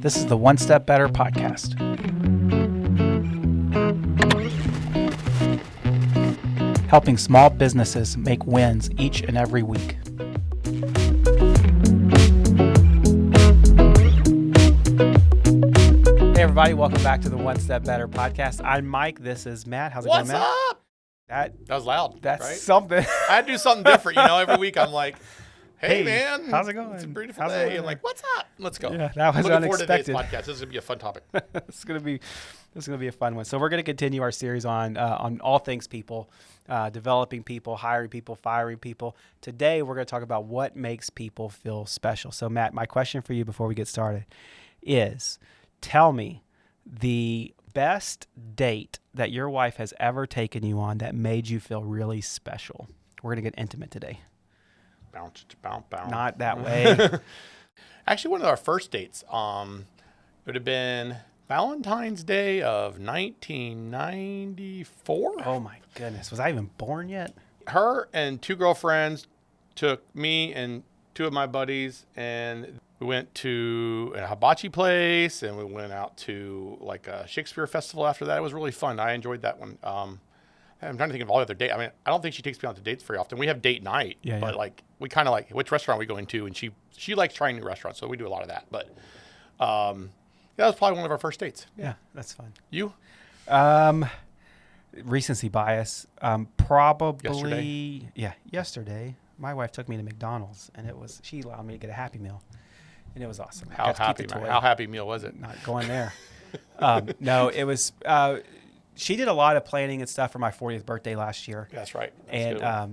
This is the One Step Better podcast. Helping small businesses make wins each and every week. Hey everybody, welcome back to the One Step Better podcast. I'm Mike. This is Matt. How's it going, Matt? What's up? That was loud. That's right? something. I had to do something different. Every week I'm like, hey man, how's it going? It's a beautiful day. I'm like, what's up? Let's go. Yeah, that was looking unexpected. Forward to today's podcast. This is gonna be a fun topic. This is gonna be a fun one. So we're gonna continue our series on all things people, developing people, hiring people, firing people. Today we're gonna talk about what makes people feel special. So Matt, my question for you before we get started is, tell me the best date that your wife has ever taken you on that made you feel really special. We're gonna get intimate today. Bounce. Not that way. Actually, one of our first dates, it would have been Valentine's Day of 1994. Oh my goodness. Was I even born yet? Her and two girlfriends took me and two of my buddies, and we went to a hibachi place, and we went out to like a Shakespeare festival after that. It was really fun. I enjoyed that one. I'm trying to think of all the other dates. I mean, I don't think she takes me out to dates very often. We have date night, but like we kind of like which restaurant are we going to, and she likes trying new restaurants, so we do a lot of that. But yeah, that was probably one of our first dates. Yeah, that's fun. You? Recency bias. Probably yesterday. My wife took me to McDonald's, and she allowed me to get a Happy Meal, and it was awesome. How happy meal was it? Not going there. No, it was. She did a lot of planning and stuff for my 40th birthday last year. That's right.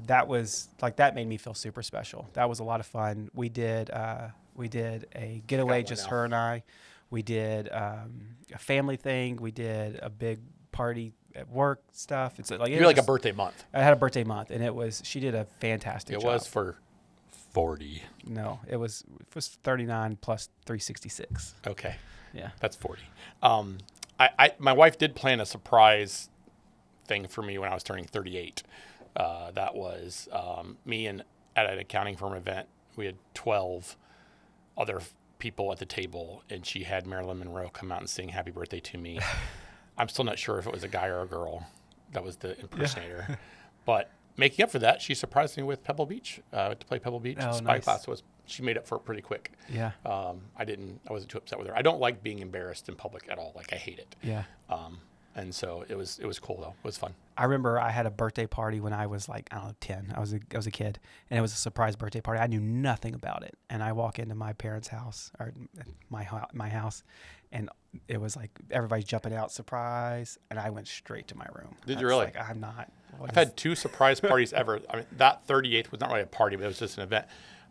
That was like, that made me feel super special. That was a lot of fun. We did a getaway, just her and I. We did a family thing. We did a big party at work stuff. It's like you're like a birthday month. I had a birthday month, and she did a fantastic job. It was for 40. No, it was 39 plus 366. Okay. Yeah. That's 40. My wife did plan a surprise thing for me when I was turning 38. That was me and at an accounting firm event. We had 12 other people at the table, and she had Marilyn Monroe come out and sing "Happy Birthday" to me. I'm still not sure if it was a guy or a girl that was the impersonator. Yeah. But making up for that, she surprised me with Pebble Beach to play Pebble Beach. Oh, Spy nice. class she made up for it pretty quick. Yeah. I wasn't too upset with her. I don't like being embarrassed in public at all. Like I hate it. Yeah. And so it was cool though. It was fun. I remember I had a birthday party when I was like, 10. I was a kid, and it was a surprise birthday party. I knew nothing about it. And I walk into my parents' house, or my house, and it was like everybody's jumping out, surprise, and I went straight to my room. Did you really? Like, I'm not. I've had two surprise parties ever. I mean, that 38th was not really a party, but it was just an event.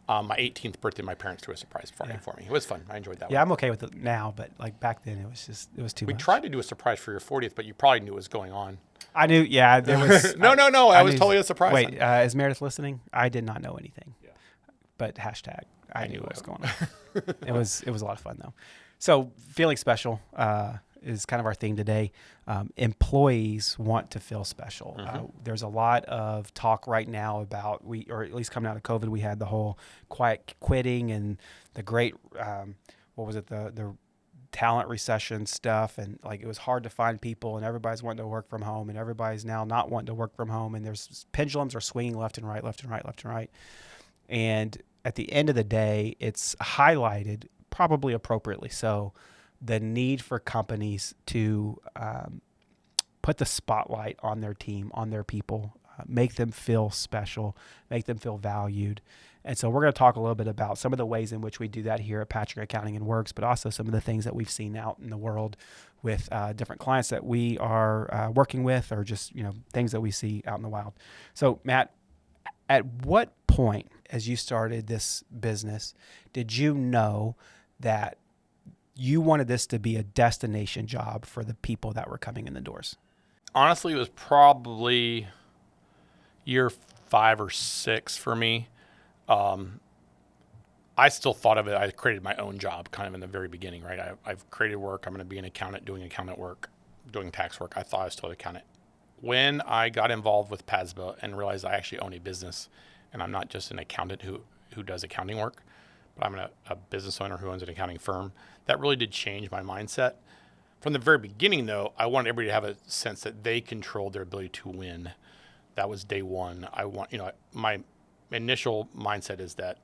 My 18th birthday, my parents threw a surprise party for me. It was fun. I enjoyed that one. Yeah, I'm okay with it now, but like back then, it was too much. We tried to do a surprise for your 40th, but you probably knew what was going on. I knew, yeah. There was No. I was totally a surprise. Wait, is Meredith listening? I did not know anything. Yeah. But hashtag, I knew what was going on. It was a lot of fun though. So feeling special is kind of our theme today. Employees want to feel special. Mm-hmm. There's a lot of talk right now about or at least coming out of COVID, we had the whole quiet quitting and the great, the talent recession stuff. And like, it was hard to find people, and everybody's wanting to work from home, and everybody's now not wanting to work from home. And there's pendulums are swinging left and right. And at the end of the day, it's highlighted, probably appropriately so, the need for companies to put the spotlight on their team, on their people, make them feel special, make them feel valued. And so we're going to talk a little bit about some of the ways in which we do that here at Patrick Accounting and Works, but also some of the things that we've seen out in the world with different clients that we are working with, or just things that we see out in the wild. So Matt, at what point, as you started this business, did you know that you wanted this to be a destination job for the people that were coming in the doors? Honestly, it was probably year 5 or 6 for me. I still thought of it. I created my own job kind of in the very beginning, right? I've created work. I'm going to be an accountant doing accountant work, doing tax work. I thought I was still an accountant. When I got involved with PASBA and realized I actually own a business and I'm not just an accountant who does accounting work, but I'm a business owner who owns an accounting firm. That really did change my mindset. From the very beginning, though, I wanted everybody to have a sense that they controlled their ability to win. That was day one. My initial mindset is that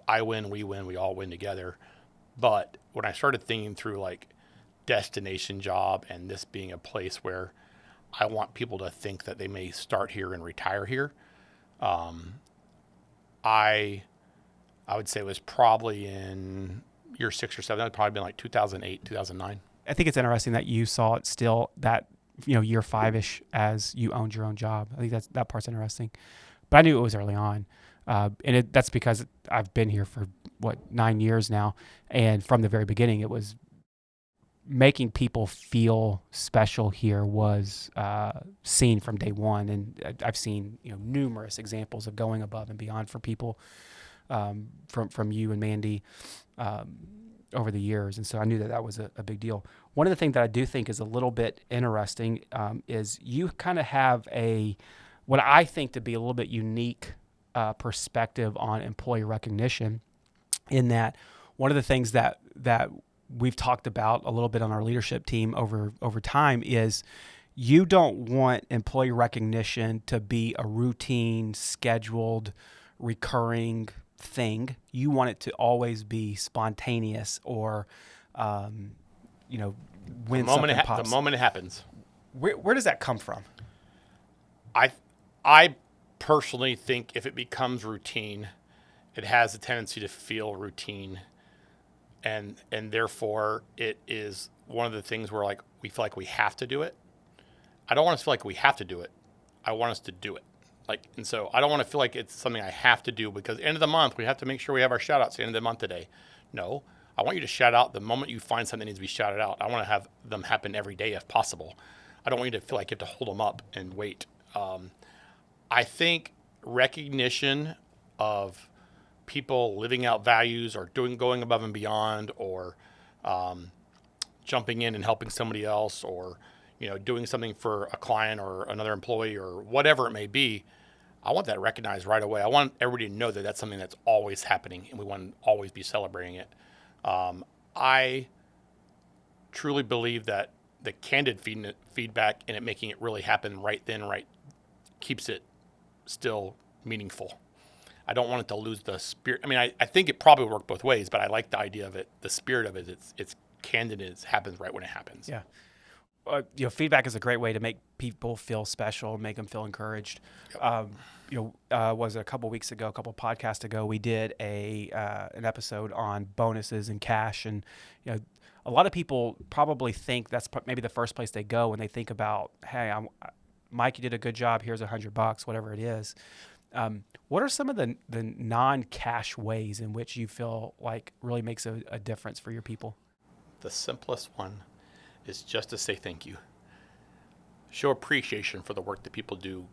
I win, we all win together. But when I started thinking through like destination job and this being a place where I want people to think that they may start here and retire here, I would say it was probably in year 6 or 7. That would probably been like 2008, 2009. I think it's interesting that you saw it still that, year 5-ish as you owned your own job. I think that part's interesting. But I knew it was early on. And that's because I've been here for 9 years now. And from the very beginning, it was making people feel special here was seen from day one. And I've seen, numerous examples of going above and beyond for people from you and Mandy over the years. And so I knew that was a big deal. One of the things that I do think is a little bit interesting is you kind of have what I think to be a little bit unique perspective on employee recognition, in that one of the things that we've talked about a little bit on our leadership team over time is you don't want employee recognition to be a routine, scheduled, recurring thing. You want it to always be spontaneous or, when something pops. The moment it happens. Where does that come from? I personally think if it becomes routine, it has a tendency to feel routine, and therefore it is one of the things where like we feel like we have to do it. I don't want us to feel like we have to do it. I want us to do it. And so I don't want to feel like it's something I have to do because end of the month we have to make sure we have our shout outs at the end of the month today. No, I want you to shout out the moment you find something that needs to be shouted out. I want to have them happen every day if possible. I don't want you to feel like you have to hold them up and wait. I think recognition of people living out values or going above and beyond, or jumping in and helping somebody else, or doing something for a client or another employee or whatever it may be, I want that recognized right away. I want everybody to know that that's something that's always happening and we want to always be celebrating it. I truly believe that the candid feedback and it making it really happen right then, keeps it still meaningful. I don't want it to lose the spirit. I mean, I think it probably worked both ways, but I like the idea of it. The spirit of it, it's candid. It happens right when it happens. Yeah. Feedback is a great way to make people feel special, make them feel encouraged. Yep. Was it a couple podcasts ago, we did an episode on bonuses and cash, and a lot of people probably think that's maybe the first place they go when they think about, hey, Mike, you did a good job. Here's $100, whatever it is. What are some of the non-cash ways in which you feel like really makes a difference for your people? The simplest one is just to say thank you. Show appreciation for the work that people do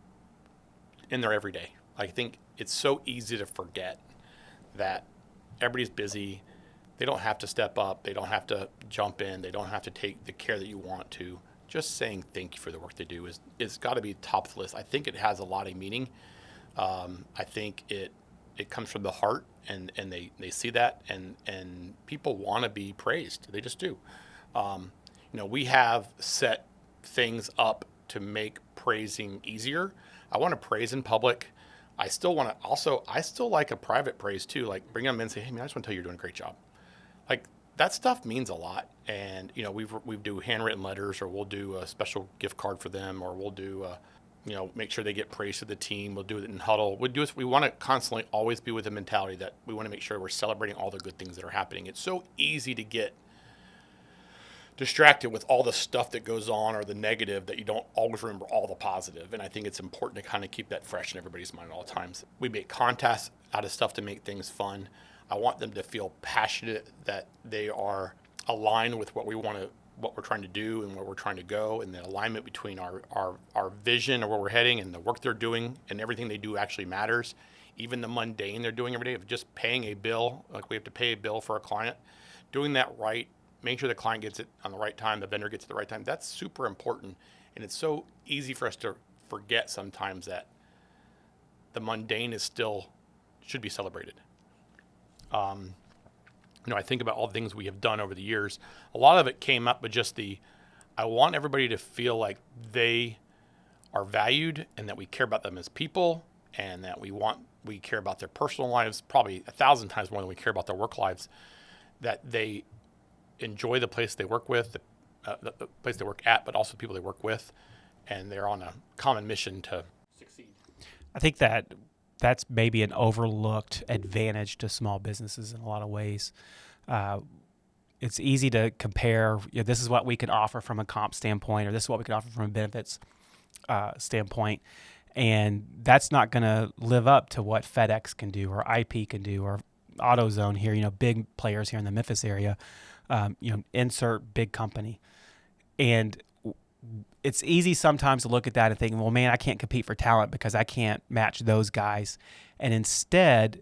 in their everyday. I think it's so easy to forget that everybody's busy. They don't have to step up. They don't have to jump in. They don't have to take the care that you want to. Just saying thank you for the work they do is got to be top of the list. I think it has a lot of meaning. I think it comes from the heart, and they see that, and people want to be praised. They just do. We have set things up to make praising easier. I want to praise in public. I still like a private praise too. Like bring them in and say, hey man, I just want to tell you you're doing a great job. Like that stuff means a lot. And we do handwritten letters, or we'll do a special gift card for them, or we'll do make sure they get praise to the team. We'll do it in huddle. We want to constantly always be with the mentality that we want to make sure we're celebrating all the good things that are happening. It's so easy to get distracted with all the stuff that goes on or the negative that you don't always remember all the positive. And I think it's important to kind of keep that fresh in everybody's mind at all times. We make contests out of stuff to make things fun. I want them to feel passionate, that they are aligned with what we're trying to do and where we're trying to go, and the alignment between our vision of where we're heading and the work they're doing, and everything they do actually matters. Even the mundane they're doing every day of just paying a bill, like we have to pay a bill for a client, doing that right, making sure the client gets it on the right time, the vendor gets it at the right time. That's super important. And it's so easy for us to forget sometimes that the mundane should be celebrated. I think about all the things we have done over the years. A lot of it came up with just I want everybody to feel like they are valued and that we care about them as people, and that we care about their personal lives probably 1,000 times more than we care about their work lives, that they enjoy the place they work with, the place they work at, but also the people they work with, and they're on a common mission to succeed. I think that's maybe an overlooked advantage to small businesses in a lot of ways. It's easy to compare, this is what we can offer from a comp standpoint, or this is what we can offer from a benefits standpoint. And that's not going to live up to what FedEx can do, or IP can do, or AutoZone here, big players here in the Memphis area, insert big company. And it's easy sometimes to look at that and think, well, man, I can't compete for talent because I can't match those guys. And instead,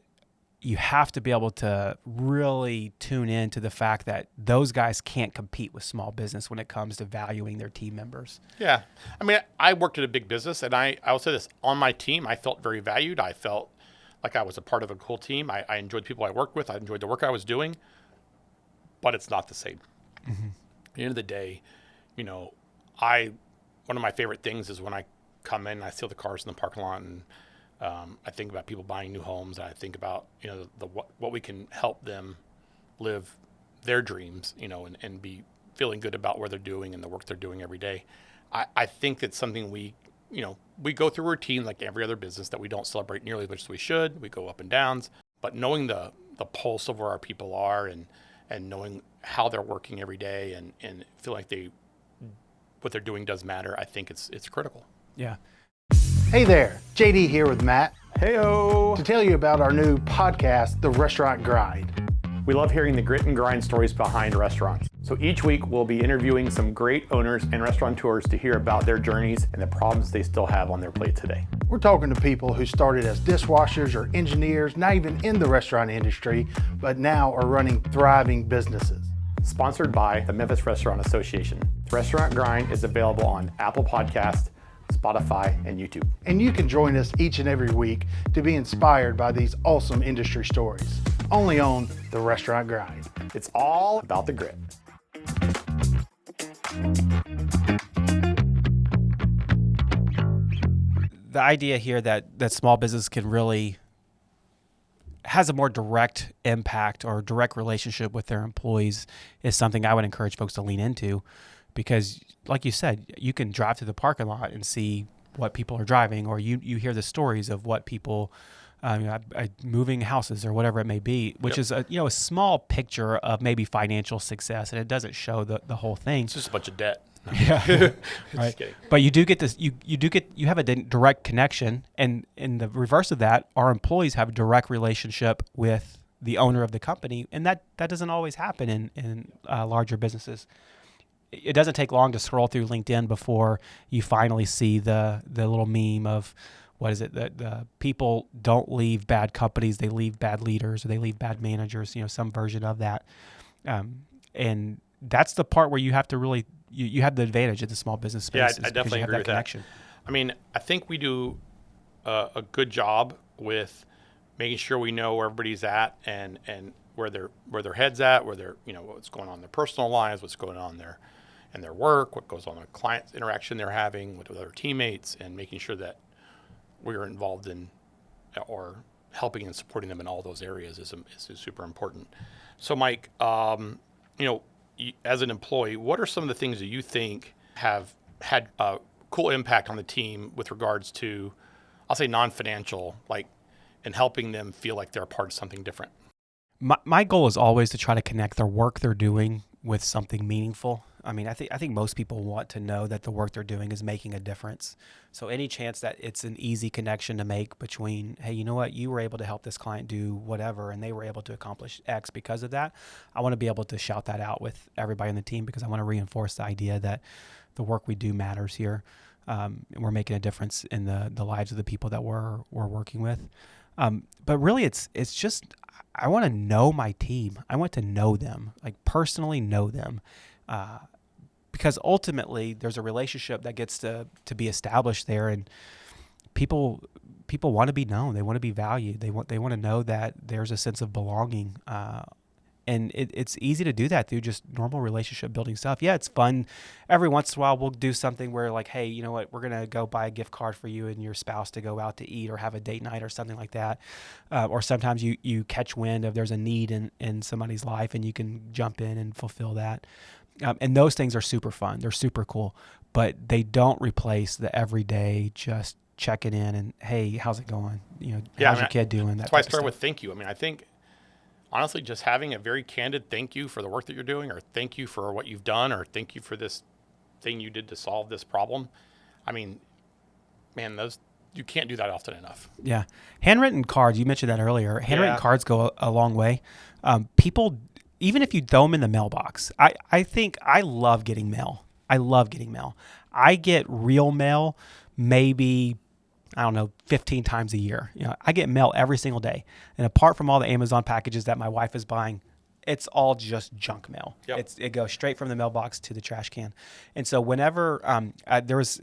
you have to be able to really tune in to the fact that those guys can't compete with small business when it comes to valuing their team members. Yeah. I mean, I worked at a big business, and I will say this, on my team, I felt very valued. I felt like I was a part of a cool team. I enjoyed the people I worked with. I enjoyed the work I was doing, but it's not the same. Mm-hmm. At the end of the day, one of my favorite things is when I come in, I see all the cars in the parking lot, and I think about people buying new homes. And I think about what we can help them live their dreams, and be feeling good about where they're doing and the work they're doing every day. I think it's something we go through a routine like every other business that we don't celebrate nearly as much as we should. We go up and downs, but knowing the pulse of where our people are, and knowing how they're working every day, and feel like what they're doing does matter, I think it's critical. Yeah. Hey there, JD here with Matt. Heyo! To tell you about our new podcast, The Restaurant Grind. We love hearing the grit and grind stories behind restaurants. So each week we'll be interviewing some great owners and restaurateurs to hear about their journeys and the problems they still have on their plate today. We're talking to people who started as dishwashers or engineers, not even in the restaurant industry, but now are running thriving businesses. Sponsored by the Memphis Restaurant Association. The Restaurant Grind is available on Apple Podcasts, Spotify, and YouTube. And you can join us each and every week to be inspired by these awesome industry stories. Only on The Restaurant Grind. It's all about the grit. The idea here that small business can really has a more direct impact or direct relationship with their employees is something I would encourage folks to lean into, because like you said, you can drive through the parking lot and see what people are driving, or you hear the stories of what people moving houses or whatever it may be, which is a small picture of maybe financial success, and it doesn't show the whole thing. It's just a bunch of debt. Yeah, right. But you do get this. You have a direct connection, and in the reverse of that, our employees have a direct relationship with the owner of the company, and that doesn't always happen in larger businesses. It doesn't take long to scroll through LinkedIn before you finally see the little meme of, what is it? The people don't leave bad companies; they leave bad leaders, or they leave bad managers. Some version of that, and that's the part where you have to really. You have the advantage of the small business space. Yeah, I definitely agree with connection. I mean, I think we do a good job with making sure we know where everybody's at and where their head's at, where they're what's going on in their personal lives, what's going on there in their work, what goes on in the client interaction they're having with other teammates, and making sure that we're involved in or helping and supporting them in all those areas is super important. So, Mike, as an employee, what are some of the things that you think have had a cool impact on the team with regards to, I'll say non-financial, like, and helping them feel like they're a part of something different? My goal is always to try to connect the work they're doing with something meaningful. I mean, I think most people want to know that the work they're doing is making a difference. So any chance that it's an easy connection to make between, hey, you know what, you were able to help this client do whatever, and they were able to accomplish X because of that, I want to be able to shout that out with everybody on the team, because I want to reinforce the idea that the work we do matters here. And we're making a difference in the lives of the people that we're working with. But really, it's just, I want to know my team. I want to know them, like personally know them. Because ultimately there's a relationship that gets to be established there, and people people want to be known. They want to be valued. They want to know that there's a sense of belonging. And it's easy to do that through just normal relationship building stuff. Yeah, it's fun. Every once in a while, we'll do something where like, hey, you know what? We're going to go buy a gift card for you and your spouse to go out to eat or have a date night or something like that. Or sometimes you catch wind of there's a need in somebody's life and you can jump in and fulfill that. And those things are super fun. They're super cool. But they don't replace the everyday just checking in and, hey, how's it going? You know, how's your kid doing? That's why I started with thank you. I mean, I think honestly, just having a very candid thank you for the work that you're doing, or thank you for what you've done, or thank you for this thing you did to solve this problem. I mean, man, you can't do that often enough. Yeah. Handwritten cards, you mentioned that earlier. Handwritten cards go a long way. People, even if you throw them in the mailbox, I think I love getting mail. I get real mail maybe, I don't know, 15 times a year. You know, I get mail every single day. And apart from all the Amazon packages that my wife is buying, it's all just junk mail. Yep. It goes straight from the mailbox to the trash can. And so whenever there was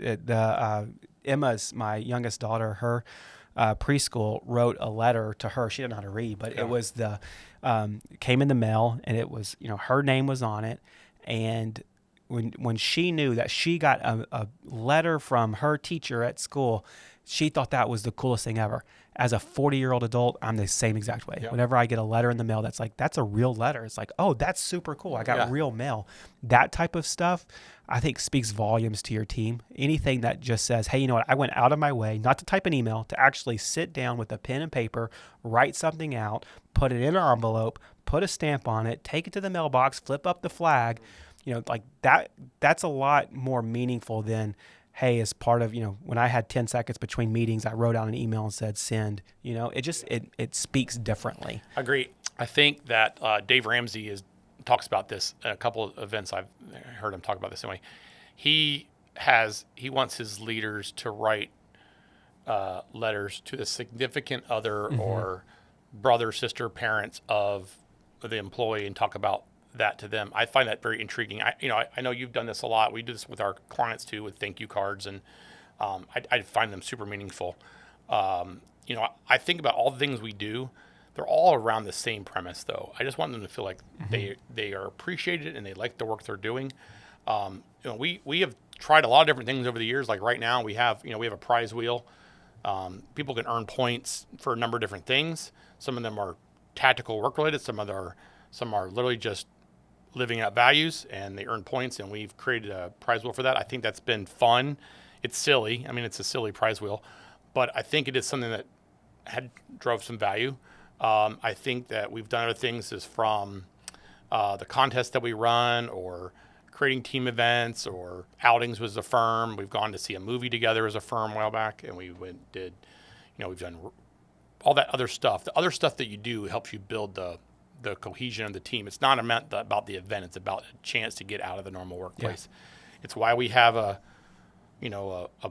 Emma's, my youngest daughter, her preschool wrote a letter to her. She didn't know how to read, but it was came in the mail, and it was, you know, her name was on it. And when she knew that she got a letter from her teacher at school, she thought that was the coolest thing ever. As a 40-year-old adult, I'm the same exact way. Yep. Whenever I get a letter in the mail that's like, that's a real letter. It's like, oh, that's super cool. I got real mail. That type of stuff, I think, speaks volumes to your team. Anything that just says, hey, you know what? I went out of my way not to type an email, to actually sit down with a pen and paper, write something out, put it in an envelope, put a stamp on it, take it to the mailbox, flip up the flag. You know, like that's a lot more meaningful than, hey, as part of, you know, when I had 10 seconds between meetings, I wrote out an email and said send. You know, it speaks differently. Agree. I think that Dave Ramsey talks about this at a couple of events. I've heard him talk about this anyway. He wants his leaders to write letters to the significant other or brother, sister, parents of the employee and talk about that to them. I find that very intriguing. I know you've done this a lot. We do this with our clients too, with thank you cards, and I find them super meaningful. I think about all the things we do. They're all around the same premise, though. I just want them to feel like they are appreciated and they like the work they're doing. We have tried a lot of different things over the years. Like right now, we have a prize wheel. People can earn points for a number of different things. Some of them are tactical work related. Some are literally just living out values, and they earn points, and we've created a prize wheel for that. I think that's been fun. It's silly. I mean, it's a silly prize wheel, but I think it is something that drove some value. I think that we've done other things as from the contests that we run, or creating team events, or outings with a firm. We've gone to see a movie together as a firm a while back, and we've done all that other stuff. The other stuff that you do helps you build the cohesion of the team. It's not about the event. It's about a chance to get out of the normal workplace. Yeah. It's why we have a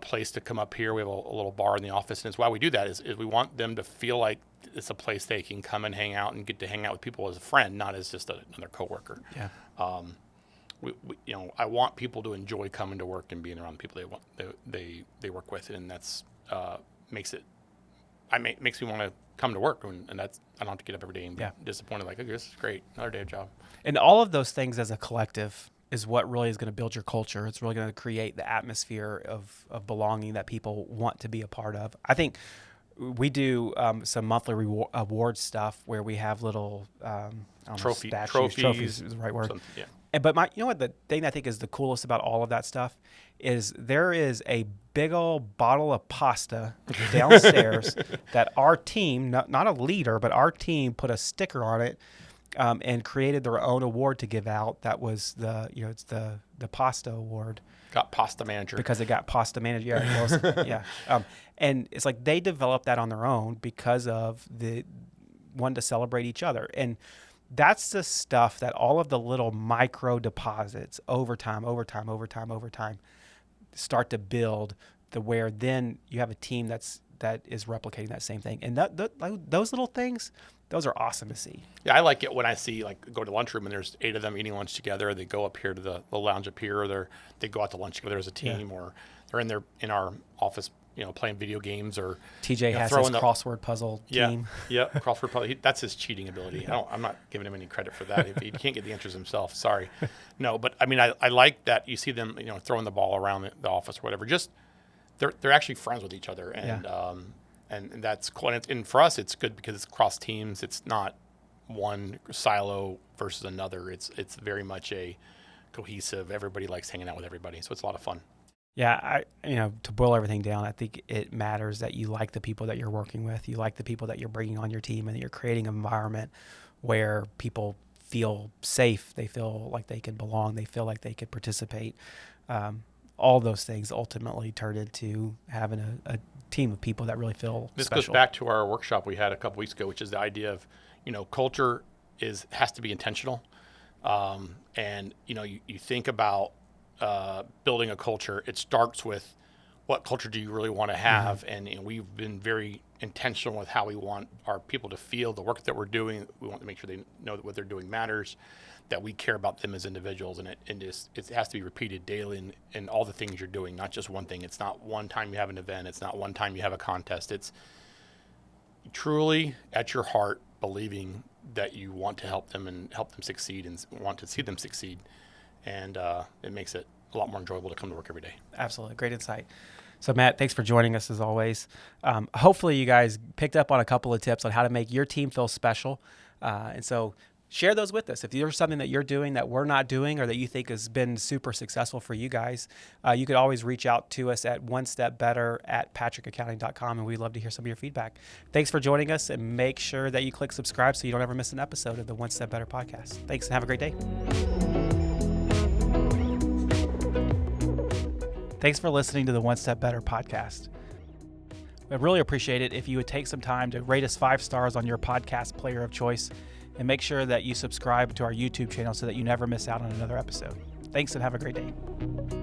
place to come up here. We have a little bar in the office, and it's why we do that is we want them to feel like it's a place they can come and hang out and get to hang out with people as a friend, not as just another coworker. Yeah. I want people to enjoy coming to work and being around the people they work with, and that's makes me want to come to work, and that's, I don't have to get up every day and be disappointed like, okay, this is great, another day of job. And all of those things as a collective is what really is going to build your culture. It's really going to create the atmosphere of belonging that people want to be a part of. I think we do some monthly award stuff where we have little trophies is the right word. Yeah. But the thing I think is the coolest about all of that stuff is there is a big old bottle of pasta downstairs that our team, not a leader, but our team put a sticker on it and created their own award to give out. That was it's the pasta award. Got pasta manager. Because it got pasta manager. Yeah, it was, yeah. And it's like they developed that on their own because of the wanting to celebrate each other. And that's the stuff that all of the little micro deposits over time start to build where then you have a team that is replicating that same thing. And those little things, those are awesome to see. Yeah, I like it when I see, like, go to lunchroom and there's 8 of them eating lunch together. They go up here to the lounge up here, or they go out to lunch together as a team, or they're in our office playing video games or TJ has his throwing the crossword puzzle team. Yeah, crossword puzzle. That's his cheating ability. I'm not giving him any credit for that. If he can't get the answers himself, sorry. No, but I mean, I like that you see them, throwing the ball around the office or whatever. Just they're actually friends with each other, and and that's cool. And for us, it's good because it's cross teams. It's not one silo versus another. It's very much a cohesive. Everybody likes hanging out with everybody, so it's a lot of fun. Yeah, to boil everything down, I think it matters that you like the people that you're working with. You like the people that you're bringing on your team, and that you're creating an environment where people feel safe. They feel like they can belong. They feel like they can participate. All those things ultimately turn into having a team of people that really feel This special. goes back to our workshop we had a couple weeks ago, which is the idea of, culture has to be intentional. And, you think about building a culture, it starts with what culture do you really want to have? Mm-hmm. And we've been very intentional with how we want our people to feel the work that we're doing. We want to make sure they know that what they're doing matters, that we care about them as individuals, and it has to be repeated daily in all the things you're doing, not just one thing. It's not one time you have an event. It's not one time you have a contest. It's truly at your heart believing that you want to help them and help them succeed and want to see them succeed. And it makes it a lot more enjoyable to come to work every day. Absolutely. Great insight. So, Matt, thanks for joining us as always. Hopefully you guys picked up on a couple of tips on how to make your team feel special. And so share those with us. If there's something that you're doing that we're not doing or that you think has been super successful for you guys, you could always reach out to us at onestepbetter@patrickaccounting.com, and we'd love to hear some of your feedback. Thanks for joining us, and make sure that you click subscribe so you don't ever miss an episode of the One Step Better podcast. Thanks, and have a great day. Thanks for listening to the One Step Better podcast. I'd really appreciate it if you would take some time to rate us 5 stars on your podcast player of choice, and make sure that you subscribe to our YouTube channel so that you never miss out on another episode. Thanks, and have a great day.